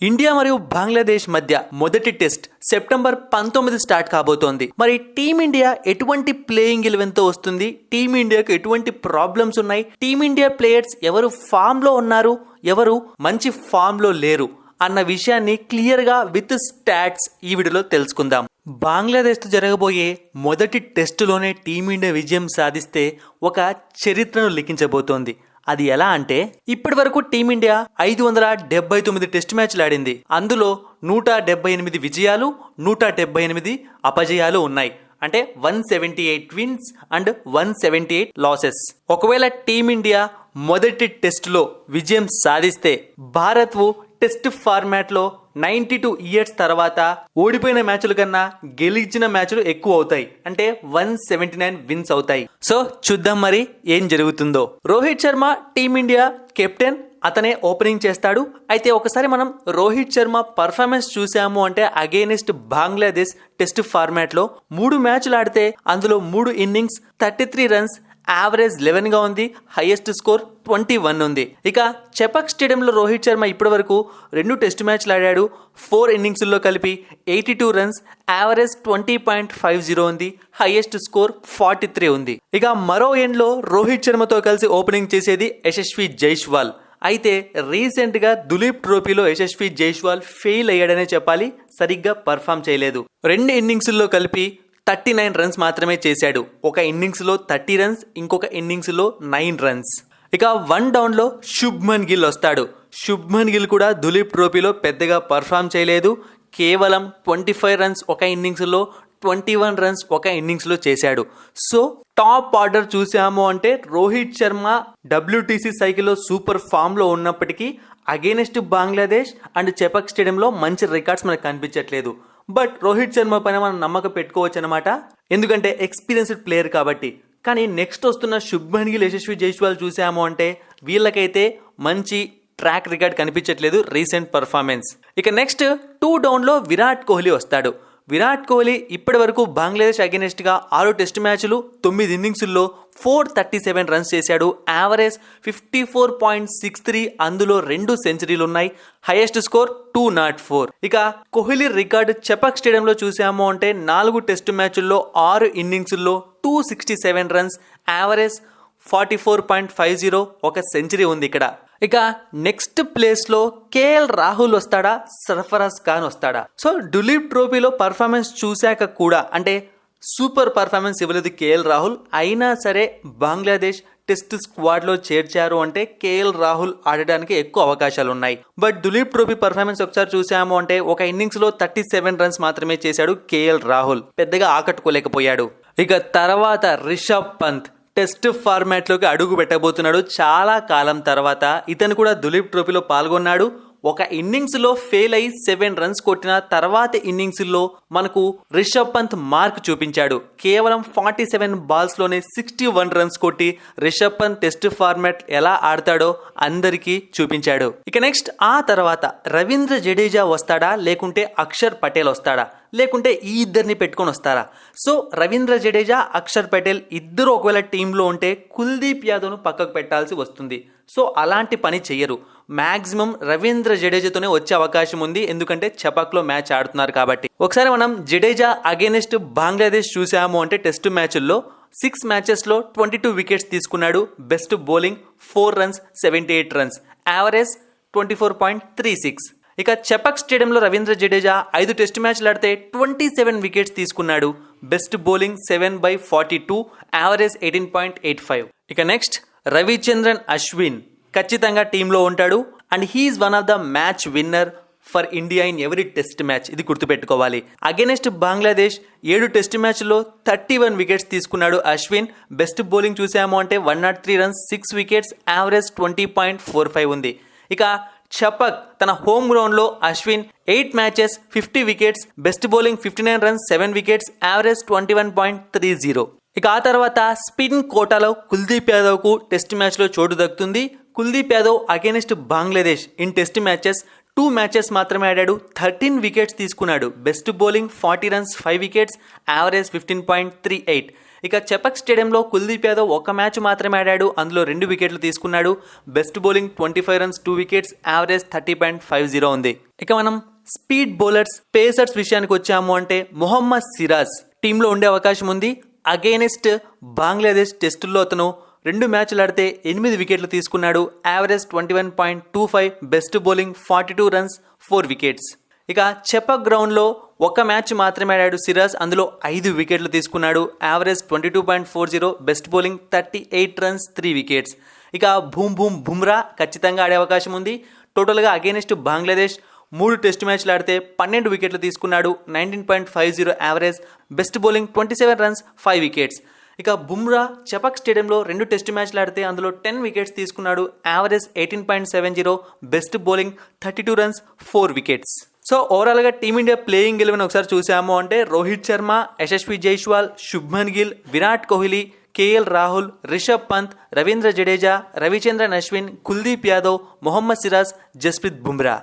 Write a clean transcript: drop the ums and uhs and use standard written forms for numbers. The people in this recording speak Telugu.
ఇండియా మరియు బంగ్లాదేశ్ మధ్య మొదటి టెస్ట్ సెప్టెంబర్ 19 స్టార్ట్ కాబోతోంది. మరి టీమిండియా ఎటువంటి ప్లేయింగ్ 11తో వస్తుంది, టీమిండియాకు ఎటువంటి ప్రాబ్లమ్స్ ఉన్నాయి, టీమిండియా ప్లేయర్స్ ఎవరు ఫామ్ లో ఉన్నారు, ఎవరు మంచి ఫామ్ లో లేరు అన్న విషయాన్ని క్లియర్ గా విత్ స్టాట్స్ ఈ వీడియోలో తెలుసుకుందాం. బంగ్లాదేశ్ తో జరగబోయే మొదటి టెస్టులోనే టీమిండియా విజయం సాధిస్తే ఒక చరిత్రను లిఖించబోతోంది. అది ఎలా అంటే, ఇప్పటి వరకు టీమిండియా 579 టెస్ట్ మ్యాచ్లు ఆడింది. అందులో 178 విజయాలు, 178 అపజయాలు ఉన్నాయి. అంటే 178 విన్స్ అండ్ 178 లాసెస్. ఒకవేళ టీమిండియా మొదటి టెస్టులో విజయం సాధిస్తే భారత్ టెస్ట్ ఫార్మాట్ లో 92 ఇయర్స్ తర్వాత ఓడిపోయిన మ్యాచ్ల కన్నా గెలిచిన మ్యాచ్లు ఎక్కువ అవుతాయి. అంటే 179 విన్స్ అవుతాయి. సో చూద్దాం మరి ఏం జరుగుతుందో. రోహిత్ శర్మ టీమిండియా కెప్టెన్, అతనే ఓపెనింగ్ చేస్తాడు. అయితే ఒకసారి మనం రోహిత్ శర్మ పర్ఫార్మెన్స్ చూసాము అంటే అగైనెస్ట్ బంగ్లాదేశ్ టెస్ట్ ఫార్మాట్ లో 3 మ్యాచ్లు ఆడితే అందులో 3 ఇన్నింగ్స్ 33 రన్స్, యావరేజ్ 11 గా ఉంది, హైయెస్ట్ స్కోర్ 21 ఉంది. ఇక చెపక్ స్టేడియంలో రోహిత్ శర్మ ఇప్పటి వరకు 2 టెస్ట్ మ్యాచ్లు ఆడాడు. 4 ఇన్నింగ్స్లో కలిపి 82 రన్స్, యావరేజ్ 20.50 ఉంది, హైయెస్ట్ స్కోర్ 43 ఉంది. ఇక మరో ఎండ్ లో రోహిత్ శర్మతో కలిసి ఓపెనింగ్ చేసేది యశస్వి జైస్వాల్. అయితే రీసెంట్ గా దులీప్ ట్రోఫీలో యశస్వి జైస్వాల్ ఫెయిల్ అయ్యాడనే చెప్పాలి. సరిగ్గా పర్ఫామ్ చేయలేదు. 2 ఇన్నింగ్స్లో కలిపి 39 రన్స్ మాత్రమే చేశాడు. ఒక ఇన్నింగ్స్ లో 30 రన్స్, ఇంకొక ఇన్నింగ్స్ లో 9 రన్స్. ఇక 1 డౌన్ లో శుభ్మన్ గిల్ వస్తాడు. శుభ్మన్ గిల్ కూడా దులీప్ ట్రోఫీలో పెద్దగా పర్ఫామ్ చేయలేదు. కేవలం 25 రన్స్ ఒక ఇన్నింగ్స్ లో, 21 రన్స్ ఒక ఇన్నింగ్స్ లో చేశాడు. సో టాప్ ఆర్డర్ చూసాము అంటే రోహిత్ శర్మ WTC సైకిల్లో సూపర్ ఫామ్ లో ఉన్నప్పటికీ అగైనెస్ట్ బంగ్లాదేశ్ అండ్ చెపక్ స్టేడియంలో మంచి రికార్డ్స్ మనకు కనిపించట్లేదు. బట్ రోహిత్ శర్మ పైన మనం నమ్మకం పెట్టుకోవచ్చు అనమాట, ఎందుకంటే ఎక్స్పీరియన్స్డ్ ప్లేయర్ కాబట్టి. కానీ నెక్స్ట్ వస్తున్న శుభ్మన్ గిల్, యశస్వి జైస్వాల్ చూసాము అంటే వీళ్ళకైతే మంచి ట్రాక్ రికార్డ్ కనిపించట్లేదు రీసెంట్ పర్ఫార్మెన్స్. ఇక నెక్స్ట్ 2 డౌన్ లో విరాట్ కోహ్లీ వస్తాడు. విరాట్ కోహ్లీ ఇప్పటి వరకు బంగ్లాదేశ్ అగైనెస్ట్ గా 6 టెస్ట్ మ్యాచ్లు 9 ఇన్నింగ్స్లో 437 రన్స్ చేశాడు. యావరేజ్ 54.63, అందులో 2 సెంచరీలు ఉన్నాయి, హైయెస్ట్ స్కోర్ 204. ఇక కోహ్లీ రికార్డు చెపక్ స్టేడియంలో చూసాము అంటే 4 టెస్ట్ మ్యాచ్ల్లో 6 ఇన్నింగ్స్లో 267 రన్స్, యావరేజ్ 44.50, ఒక సెంచరీ ఉంది ఇక్కడ. ఇక నెక్స్ట్ ప్లేస్ లో కేఎల్ రాహుల్ వస్తాడా, సర్ఫరాజ్ ఖాన్ వస్తాడా? సో దులీప్ ట్రోఫీలో పర్ఫార్మెన్స్ చూశాక కూడా, అంటే సూపర్ పర్ఫార్మెన్స్ ఇవ్వలేదు కేఎల్ రాహుల్, అయినా సరే బంగ్లాదేశ్ టెస్ట్ స్క్వాడ్ లో చేర్చారు అంటే కేఎల్ రాహుల్ ఆడడానికి ఎక్కువ అవకాశాలు ఉన్నాయి. బట్ దులీప్ ట్రోఫీ పర్ఫార్మెన్స్ ఒకసారి చూసాము అంటే ఒక ఇన్నింగ్స్ లో 37 రన్స్ మాత్రమే చేశాడు కేఎల్ రాహుల్, పెద్దగా ఆకట్టుకోలేకపోయాడు. ఇక తర్వాత రిషబ్ పంత్ టెస్ట్ ఫార్మాట్ లోకి అడుగు పెట్టబోతున్నాడు. చాలా కాలం తర్వాత ఇతను కూడా దులీప్ ట్రోఫీలో పాల్గొన్నాడు. ఒక ఇన్నింగ్స్ లో ఫెయిల్ అయి 7 రన్స్ కొట్టిన తర్వాత ఇన్నింగ్స్ లో మనకు రిషబ్ పంత్ మార్క్ చూపించాడు. కేవలం 47 బాల్స్ లోనే 61 రన్స్ కొట్టి రిషబ్ పంత్ టెస్ట్ ఫార్మాట్ ఎలా ఆడతాడో అందరికీ చూపించాడు. ఇక నెక్స్ట్ ఆ తర్వాత రవీంద్ర జడేజా వస్తాడా, లేకుంటే అక్షర్ పటేల్ వస్తాడా, లేకుంటే ఈ ఇద్దరిని పెట్టుకొని వస్తారా? సో రవీంద్ర జడేజా, అక్షర్ పటేల్ ఇద్దరు ఒకవేళ టీంలో ఉంటే కుల్దీప్ యాదవ్ను పక్కకు పెట్టాల్సి వస్తుంది. సో అలాంటి పని చెయ్యరు. మాక్సిమం రవీంద్ర జడేజాతోనే వచ్చే అవకాశం ఉంది, ఎందుకంటే చెపాక్ లో మ్యాచ్ ఆడుతున్నారు కాబట్టి. ఒకసారి మనం జడేజా అగైనెస్ట్ బంగ్లాదేశ్ చూసాము అంటే టెస్ట్ మ్యాచ్ల్లో 6 మ్యాచెస్ లో 22 వికెట్స్ తీసుకున్నాడు. Best bowling 4 runs, 78 runs, average 24.36. ఇక చెపక్ స్టేడియంలో రవీంద్ర జడేజా 5 టెస్ట్ మ్యాచ్లు ఆడితే 27 వికెట్స్ తీసుకున్నాడు. Best bowling 7/42, average 18.85. ఇక నెక్స్ట్ రవిచంద్రన్ అశ్విన్ ఖచ్చితంగా టీంలో ఉంటాడు. And he's one of the match winner for India in every test match. ఇది గుర్తుపెట్టుకోవాలి. అగైనెస్ట్ బంగ్లాదేశ్ 7 టెస్ట్ మ్యాచ్లో 31 వికెట్స్ తీసుకున్నాడు అశ్విన్. బెస్ట్ బౌలింగ్ చూసాము అంటే 103 రన్స్, 6 వికెట్స్, యావరేజ్ 20.45 ఉంది. ఇక చెపక్ తన హోమ్ గ్రౌండ్ లో Ashwin 8 matches 50 wickets, best bowling 59 runs, 7 wickets, average 21.30. ఇక ఆ తర్వాత స్పిన్ కోటాలో కుల్దీప్ యాదవ్ కు టెస్ట్ మ్యాచ్ లో చోటు దక్కుతుంది. Kuldeep Yadav against Bangladesh in test matches 2 matches మాత్రమే ఆడాడు. 13 వికెట్స్ తీసుకున్నాడు. Best bowling 40 runs, 5 wickets, average 15.38. ఇక చెపక్ స్టేడియంలో కుల్దీప్ యాదవ్ ఒక మ్యాచ్ మాత్రమే ఆడాడు, అందులో 2 వికెట్లు తీసుకున్నాడు. Best bowling 25 runs 2 wickets, average 30.50 ఉంది. ఇక మనం స్పీడ్ బౌలర్స్ పేసర్స్ విషయానికి వచ్చాము అంటే మొహమ్మద్ సిరాజ్ టీంలో ఉండే అవకాశం ఉంది. అగైనెస్ట్ బంగ్లాదేశ్ టెస్టుల్లో అతను 2 మ్యాచ్లు ఆడితే 8 వికెట్లు తీసుకున్నాడు, average 21.25, best bowling 42 runs 4 wickets. ఇక చెపక్ గ్రౌండ్లో ఒక మ్యాచ్ మాత్రమే ఆడాడు సిరాజ్, అందులో 5 వికెట్లు తీసుకున్నాడు, average 22.40, best bowling 38 runs 3 wickets. ఇక బుమ్రా ఖచ్చితంగా ఆడే అవకాశం ఉంది. టోటల్గా అగైనెస్ట్ బంగ్లాదేశ్ 3 టెస్ట్ మ్యాచ్లు ఆడితే 12 వికెట్లు తీసుకున్నాడు, 19.50 average, best bowling 27 runs 5 wickets. ఇక బుమ్రా చెపక్ స్టేడియంలో 2 టెస్ట్ మ్యాచ్లు ఆడితే అందులో 10 వికెట్స్ తీసుకున్నాడు, average 18.70, best bowling 32 runs 4 wickets. So ఓవరాల్గా టీమిండియా ప్లేయింగ్ 11 ఒకసారి చూసాము అంటే రోహిత్ శర్మ, యశస్వి జైస్వాల్, శుభ్మన్ గిల్, విరాట్ కోహ్లీ, కేఎల్ రాహుల్, రిషబ్ పంత్, రవీంద్ర జడేజా, రవిచంద్రన్ అశ్విన్, కుల్దీప్ యాదవ్, మొహమ్మద్ సిరాజ్, జస్ప్రీత్ బుమ్రా.